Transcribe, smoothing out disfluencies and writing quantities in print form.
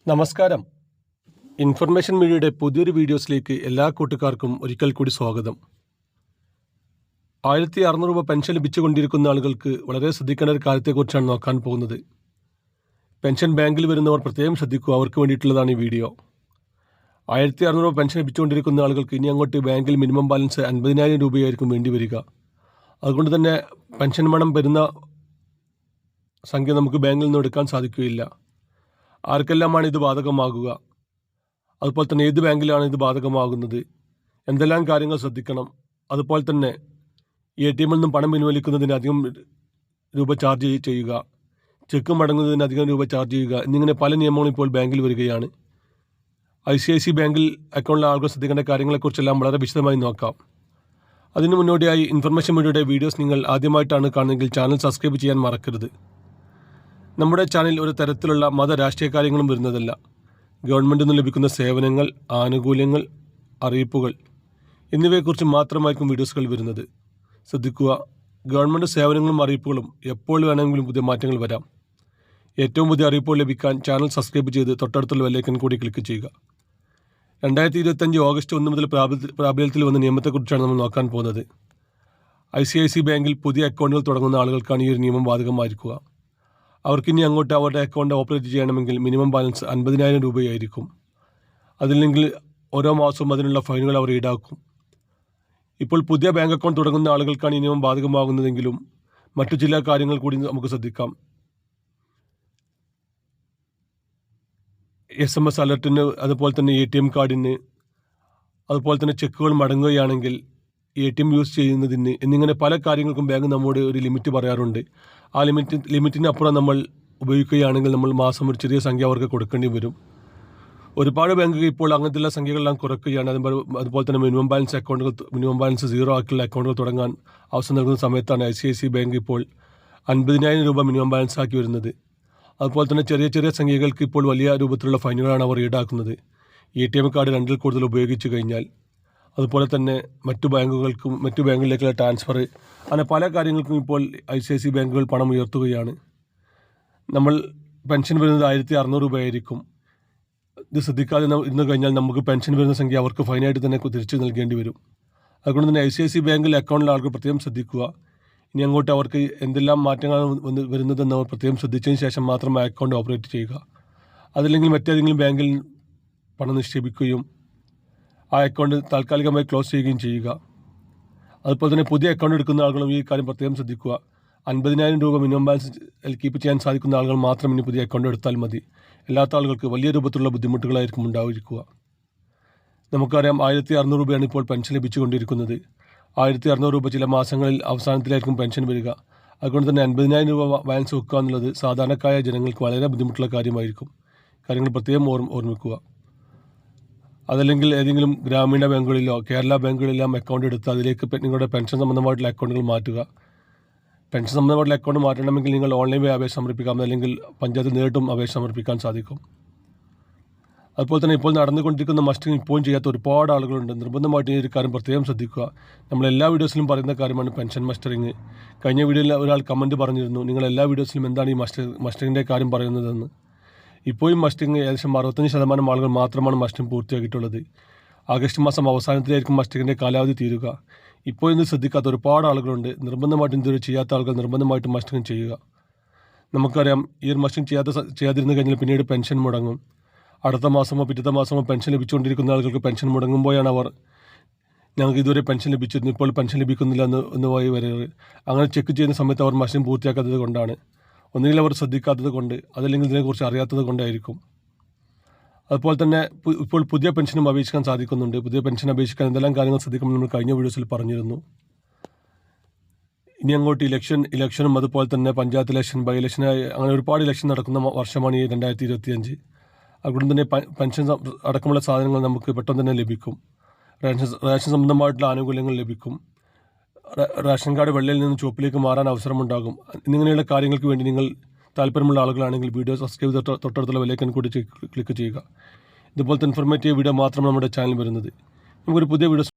നമസ്കാരം. ഇൻഫർമേഷൻ മീഡിയയുടെ പുതിയൊരു വീഡിയോസിലേക്ക് എല്ലാ കൂട്ടുകാർക്കും ഒരിക്കൽ കൂടി സ്വാഗതം. 1600 രൂപ പെൻഷൻ ലഭിച്ചുകൊണ്ടിരിക്കുന്ന ആളുകൾക്ക് വളരെ ശ്രദ്ധിക്കേണ്ട ഒരു കാര്യത്തെക്കുറിച്ചാണ് നോക്കാൻ പോകുന്നത്. പെൻഷൻ ബാങ്കിൽ വരുന്നവർ പ്രത്യേകം ശ്രദ്ധിക്കുക, അവർക്ക് വേണ്ടിയിട്ടുള്ളതാണ് ഈ വീഡിയോ. 1600 രൂപ പെൻഷൻ ലഭിച്ചുകൊണ്ടിരിക്കുന്ന ആളുകൾക്ക് ഇനി അങ്ങോട്ട് ബാങ്കിൽ മിനിമം ബാലൻസ് 50,000 രൂപയായിരിക്കും വേണ്ടി വരിക. അതുകൊണ്ട് തന്നെ പെൻഷൻ പണം വരുന്ന സംഖ്യ നമുക്ക് ബാങ്കിൽ നിന്ന് എടുക്കാൻ സാധിക്കുകയില്ല. ആർക്കെല്ലാമാണ് ഇത് ബാധകമാകുക, അതുപോലെ തന്നെ ഏത് ബാങ്കിലാണ് ഇത് ബാധകമാകുന്നത്, എന്തെല്ലാം കാര്യങ്ങൾ ശ്രദ്ധിക്കണം, അതുപോലെ തന്നെ ATM-ൽ നിന്നും പണം പിൻവലിക്കുന്നതിന് അധികം രൂപ ചാർജ് ചെയ്യുക, ചെക്ക് മടങ്ങുന്നതിന് അധികം രൂപ ചാർജ് ചെയ്യുക എന്നിങ്ങനെ പല നിയമങ്ങളും ഇപ്പോൾ ബാങ്കിൽ വരികയാണ്. ICICI ബാങ്കിൽ അക്കൗണ്ടിലെ ആളുകൾ ശ്രദ്ധിക്കേണ്ട കാര്യങ്ങളെക്കുറിച്ചെല്ലാം വളരെ വിശദമായി നോക്കാം. അതിനു മുന്നോടിയായി ഇൻഫർമേഷൻ മീഡിയയുടെ വീഡിയോസ് നിങ്ങൾ ആദ്യമായിട്ടാണ് കാണുന്നതെങ്കിൽ ചാനൽ സബ്സ്ക്രൈബ് ചെയ്യാൻ മറക്കരുത്. നമ്മുടെ ചാനൽ ഒരു തരത്തിലുള്ള രാഷ്ട്രീയ കാര്യങ്ങളും വരുന്നതല്ല. ഗവൺമെൻറ്റിൽ നിന്ന് ലഭിക്കുന്ന സേവനങ്ങൾ, ആനുകൂല്യങ്ങൾ, അറിയിപ്പുകൾ എന്നിവയെക്കുറിച്ച് മാത്രമായിരിക്കും വീഡിയോസുകൾ വരുന്നത്. ശ്രദ്ധിക്കുക, ഗവൺമെൻറ് സേവനങ്ങളും അറിയിപ്പുകളും എപ്പോൾ വേണമെങ്കിലും പുതിയ മാറ്റങ്ങൾ വരാം. ഏറ്റവും പുതിയ അറിയിപ്പുകൾ ലഭിക്കാൻ ചാനൽ സബ്സ്ക്രൈബ് ചെയ്ത് തൊട്ടടുത്തുള്ള ബെല്ലൈക്കൺ കൂടി ക്ലിക്ക് ചെയ്യുക. 2025 ഓഗസ്റ്റ് 1 മുതൽ പ്രാബല്യത്തിൽ വന്ന നിയമത്തെക്കുറിച്ചാണ് നമ്മൾ നോക്കാൻ പോകുന്നത്. ICICI ബാങ്കിൽ പുതിയ അക്കൗണ്ടുകൾ തുടങ്ങുന്ന ആളുകൾക്കാണ് ഈ ഒരു നിയമം ബാധകമായിരിക്കുക. അവർക്കിനി അങ്ങോട്ട് അവരുടെ അക്കൗണ്ട് ഓപ്പറേറ്റ് ചെയ്യണമെങ്കിൽ മിനിമം ബാലൻസ് 50,000 രൂപയായിരിക്കും. അതില്ലെങ്കിൽ ഓരോ മാസവും അതിനുള്ള ഫൈനുകൾ അവർ ഈടാക്കും. ഇപ്പോൾ പുതിയ ബാങ്ക് അക്കൗണ്ട് തുടങ്ങുന്ന ആളുകൾക്കാണ് ഈ നിയമം ബാധകമാകുന്നതെങ്കിലും മറ്റു ചില കാര്യങ്ങൾ കൂടി നമുക്ക് ശ്രദ്ധിക്കാം. SMS അലർട്ടിന്, അതുപോലെ തന്നെ ATM കാർഡിന്, അതുപോലെ തന്നെ ചെക്കുകൾ മടങ്ങുകയാണെങ്കിൽ ATM യൂസ് ചെയ്യുന്നതിന് എന്നിങ്ങനെ പല കാര്യങ്ങൾക്കും ബാങ്ക് നമ്മോട് ഒരു ലിമിറ്റ് പറയാറുണ്ട്. ആ ലിമിറ്റിനപ്പുറം നമ്മൾ ഉപയോഗിക്കുകയാണെങ്കിൽ നമ്മൾ മാസം ഒരു ചെറിയ സംഖ്യ അവർക്ക് കൊടുക്കേണ്ടി വരും. ഒരുപാട് ബാങ്കുകൾ ഇപ്പോൾ അങ്ങനത്തെയുള്ള സംഖ്യകളെല്ലാം കുറയ്ക്കുകയാണ്. അതുപോലെ തന്നെ മിനിമം ബാലൻസ് 0 ആക്കിയുള്ള അക്കൗണ്ടുകൾ തുടങ്ങാൻ അവസരം നൽകുന്ന സമയത്താണ് ICICI ബാങ്ക് ഇപ്പോൾ 50,000 രൂപ മിനിമം ബാലൻസ് ആക്കി വരുന്നത്. അതുപോലെ തന്നെ ചെറിയ ചെറിയ സംഖ്യകൾക്ക് ഇപ്പോൾ വലിയ രൂപത്തിലുള്ള ഫൈനുകളാണ് അവർ ഈടാക്കുന്നത്. ATM കാർഡ് 2-ൽ കൂടുതൽ ഉപയോഗിച്ചു കഴിഞ്ഞാൽ, അതുപോലെ തന്നെ മറ്റു ബാങ്കുകളിലേക്കുള്ള ട്രാൻസ്ഫർ, അങ്ങനെ പല കാര്യങ്ങൾക്കും ഇപ്പോൾ ICICI ബാങ്കുകൾ പണം ഉയർത്തുകയാണ്. നമ്മൾ പെൻഷൻ വരുന്നത് 1600 രൂപയായിരിക്കും. ഇത് ശ്രദ്ധിക്കാതെ ഇരുന്ന് കഴിഞ്ഞാൽ നമുക്ക് പെൻഷൻ വരുന്ന സംഖ്യ അവർക്ക് ഫൈനായിട്ട് തന്നെ തിരിച്ചു നൽകേണ്ടി വരും. അതുകൊണ്ട് തന്നെ ICICI ബാങ്കിൽ അക്കൗണ്ടിലെ ആളുകൾ പ്രത്യേകം ശ്രദ്ധിക്കുക. ഇനി അങ്ങോട്ട് അവർക്ക് എന്തെല്ലാം മാറ്റങ്ങളാണ് വരുന്നതെന്ന് അവർ പ്രത്യേകം ശ്രദ്ധിച്ചതിന് ശേഷം മാത്രം ആ അക്കൗണ്ട് ഓപ്പറേറ്റ് ചെയ്യുക. അതല്ലെങ്കിൽ മറ്റേതെങ്കിലും ബാങ്കിൽ പണം നിക്ഷേപിക്കുകയും ആ അക്കൗണ്ട് താൽക്കാലികമായി ക്ലോസ് ചെയ്യുകയും ചെയ്യുക. അതുപോലെ തന്നെ പുതിയ അക്കൗണ്ട് എടുക്കുന്ന ആളുകളും ഈ കാര്യം പ്രത്യേകം ശ്രദ്ധിക്കുക. 50,000 രൂപ മിനിമം ബാലൻസ് കീപ്പ് ചെയ്യാൻ സാധിക്കുന്ന ആളുകൾ മാത്രം ഇനി പുതിയ അക്കൗണ്ട് എടുത്താൽ മതി. അല്ലാത്ത ആളുകൾക്ക് വലിയ രൂപത്തിലുള്ള ബുദ്ധിമുട്ടുകളായിരിക്കും ഉണ്ടായിരിക്കുക. നമുക്കറിയാം, 1600 രൂപയാണ് ഇപ്പോൾ പെൻഷൻ ലഭിച്ചുകൊണ്ടിരിക്കുന്നത്. 1600 രൂപ ചില മാസങ്ങളിൽ അവസാനത്തിലായിരിക്കും പെൻഷൻ വരിക. അതുകൊണ്ട് തന്നെ 50,000 രൂപ ബാലൻസ് വെക്കുക എന്നുള്ളത് സാധാരണക്കാരായ ജനങ്ങൾക്ക് വളരെ ബുദ്ധിമുട്ടുള്ള കാര്യമായിരിക്കും. കാര്യങ്ങൾ പ്രത്യേകം ഓർമ്മിക്കുക. അതല്ലെങ്കിൽ ഏതെങ്കിലും ഗ്രാമീണ ബാങ്കുകളിലോ കേരള ബാങ്കുകളിലെല്ലാം അക്കൗണ്ട് എടുത്ത് അതിലേക്ക് നിങ്ങളുടെ പെൻഷൻ സംബന്ധമായിട്ടുള്ള അക്കൗണ്ടുകൾ മാറ്റുക. പെൻഷൻ സംബന്ധമായിട്ടുള്ള അക്കൗണ്ട് മാറ്റണമെങ്കിൽ നിങ്ങൾ ഓൺലൈൻ വഴി അപേക്ഷ സമർപ്പിക്കാം, അല്ലെങ്കിൽ പഞ്ചായത്തിൽ നേരിട്ടും അപേക്ഷ സമർപ്പിക്കാൻ സാധിക്കും. അതുപോലെ തന്നെ ഇപ്പോൾ നടന്നുകൊണ്ടിരിക്കുന്ന മസ്റ്റിംഗ് ഇപ്പോഴും ചെയ്യാത്ത ഒരുപാട് ആളുകളുണ്ട്. നിർബന്ധമായിട്ട് ഈ ഒരു കാര്യം പ്രത്യേകം ശ്രദ്ധിക്കുക. നമ്മളെല്ലാ വീഡിയോസിലും പറയുന്ന കാര്യമാണ് പെൻഷൻ മസ്റ്ററിങ്. കഴിഞ്ഞ വീഡിയോയിൽ ഒരാൾ കമൻറ്റ് പറഞ്ഞിരുന്നു, നിങ്ങൾ എല്ലാ വീഡിയോസിലും എന്താണ് ഈ മസ്റ്ററിങ്ങിൻ്റെ കാര്യം പറയുന്നതെന്ന്. ഇപ്പോഴും മസ്റ്റിംഗ് ഏകദേശം 65% ആളുകൾ മാത്രമാണ് മസ്റ്റിംഗ് പൂർത്തിയാക്കിയിട്ടുള്ളത്. ആഗസ്റ്റ് മാസം അവസാനത്തിലായിരിക്കും മസ്റ്റിങ്ങിൻ്റെ കാലാവധി തീരുക. ഇപ്പോൾ ഇന്ന് ശ്രദ്ധിക്കാത്ത ഒരുപാട് ആളുകളുണ്ട്. നിർബന്ധമായിട്ടും ഇതുവരെ ചെയ്യാത്ത ആളുകൾ നിർബന്ധമായിട്ടും മസ്റ്റിംഗ് ചെയ്യുക. നമുക്കറിയാം, ഈ ഒരു മസ്റ്റിംഗ് ചെയ്യാതിരുന്നു കഴിഞ്ഞാൽ പിന്നീട് പെൻഷൻ മുടങ്ങും. അടുത്ത മാസമോ പിറ്റത്തെ മാസമോ പെൻഷൻ ലഭിച്ചുകൊണ്ടിരിക്കുന്ന ആളുകൾക്ക് പെൻഷൻ മുടങ്ങുമ്പോഴാണ് അവർ ഞങ്ങൾക്ക് ഇതുവരെ പെൻഷൻ ലഭിച്ചിരുന്നു, ഇപ്പോൾ പെൻഷൻ ലഭിക്കുന്നില്ല എന്ന് പോയി വരിക. അങ്ങനെ ചെക്ക് ചെയ്യുന്ന സമയത്ത് അവർ മസ്റ്റിംഗ് പൂർത്തിയാക്കാത്തത് കൊണ്ടാണ്. ഒന്നുകിൽ അവർ ശ്രദ്ധിക്കാത്തത് കൊണ്ട്, അതല്ലെങ്കിൽ ഇതിനെക്കുറിച്ച് അറിയാത്തത് കൊണ്ടായിരിക്കും. അതുപോലെ തന്നെ ഇപ്പോൾ പുതിയ പെൻഷനും അപേക്ഷിക്കാൻ സാധിക്കുന്നുണ്ട്. പുതിയ പെൻഷൻ അപേക്ഷിക്കാൻ എന്തെല്ലാം കാര്യങ്ങൾ ശ്രദ്ധിക്കുമെന്ന് നമ്മൾ കഴിഞ്ഞ വീഡിയോസിൽ പറഞ്ഞിരുന്നു. ഇനി അങ്ങോട്ട് ഇലക്ഷനും അതുപോലെ തന്നെ പഞ്ചായത്ത് ഇലക്ഷൻ, ബൈ ഇലക്ഷനായി അങ്ങനെ ഒരുപാട് ഇലക്ഷൻ നടക്കുന്ന വർഷമാണ് ഈ 2025. അതുകൊണ്ട് തന്നെ പെൻഷൻ അടക്കമുള്ള സാധനങ്ങൾ നമുക്ക് പെട്ടെന്ന് തന്നെ ലഭിക്കും. റേഷൻ സംബന്ധമായിട്ടുള്ള ആനുകൂല്യങ്ങൾ ലഭിക്കും. റേഷൻ കാർഡ് വെള്ളയിൽ നിന്ന് ചുവപ്പിലേക്ക് മാറാൻ അവസരമുണ്ടാകും. എന്നിങ്ങനെയുള്ള കാര്യങ്ങൾക്ക് വേണ്ടി നിങ്ങൾ താല്പര്യമുള്ള ആളുകളാണെങ്കിൽ വീഡിയോ സബ്സ്ക്രൈബ് ചെയ്ത് തൊട്ടടുത്തുള്ള ബെല്ലൈക്കൺ കൂടി ക്ലിക്ക് ചെയ്യുക. ഇതുപോലത്തെ ഇൻഫോർമേറ്റീവ് വീഡിയോ മാത്രമാണ് നമ്മുടെ ചാനൽ വരുന്നത്. നമുക്കൊരു പുതിയ വീഡിയോ